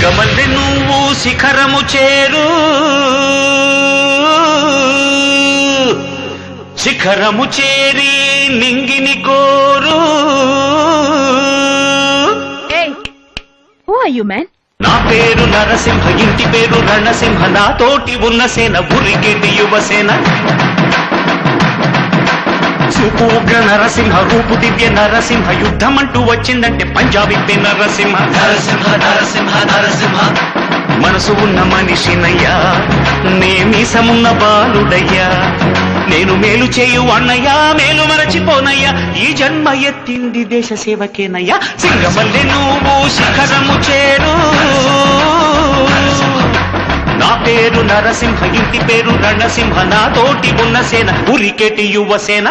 సింగమల్లె నువ్వు శిఖరము చేరు, శిఖరము చేరి నింగిని కోరు. Who are you, man? నా పేరు నరసింహ, ఇంటి పేరు రణసింహ, నా తోటి ఉన్న సేన ఉరికెటి యువసేన. చూపు ఉగ్ర నరసింహ, రూపు దివ్య నరసింహ, యుద్ధమంటూ వచ్చిందంటే పంజాబీ నరసింహ. నరసింహ నరసింహ నరసింహ, మనసు ఉన్న మనిషినయ్యా, నే మీసమున్న బాలుడయ్యా, నేను మేలు చేయు అన్నయ్యా, మేలు మరచిపోనయ్యా, ఈ జన్మ ఎత్తింది దేశ సేవకేనయ్యా. సింగమల్లె నువ్వు శిఖరము చేరు, నా పేరు నరసింహ, ఇంటి పేరు రణసింహ, నా తోటి ఉన్న సేన ఉరికెటి యువసేన.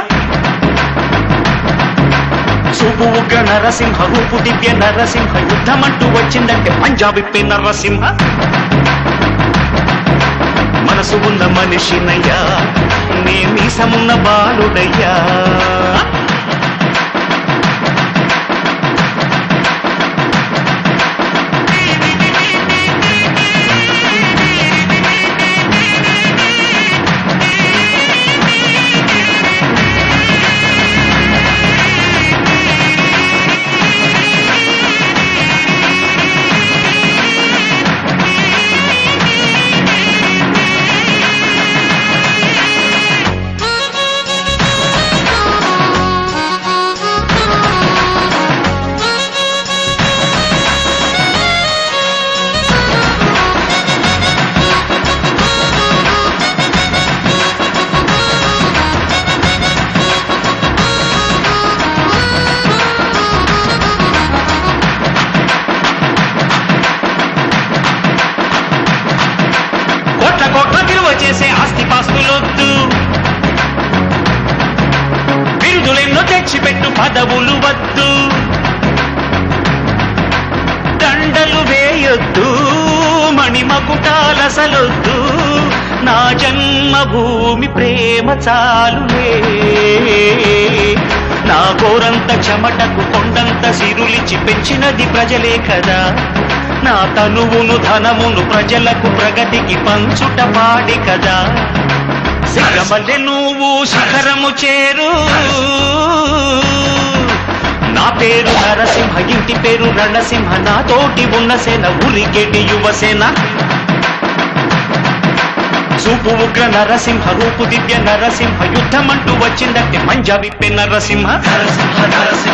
చూపు ఉగ్ర నరసింహ, రూపు దివ్య నరసింహ, యుద్ధమంటూ వచ్చిందంటే పంజాబీ నరసింహ. మనసు ఉన్న మనిషినయ్యా, నే మీసమున్న బాలుడయ్యా. కోట్ల విలువ చేసే ఆస్తి పాస్తులొద్దు, బిరుదులెన్నో తెచ్చిపెట్టు పదవులు వద్దు, దండలు వేయొద్దు, మణిమకుటాలసలొద్దు, నా జన్మభూమి ప్రేమ చాలులే. నా గోరంత చెమటకు కొండంత సిరులిచి పెంచినది ప్రజలే కదా, నా తనువును ధనమును ప్రజలకు ప్రగతికి పంచుట పాడి కదా. సింగమల్లె నువ్వు శిఖరము చేరు, నా పేరు నరసింహ, ఇంటి పేరు రణసింహ, నా తోటి ఉన్న సేన ఉరికెటి యువసేన. చూపు ఉగ్ర నరసింహ, రూపు దివ్య నరసింహ, యుద్ధమంటూ వచ్చిందంటే పంజాబీ నరసింహ.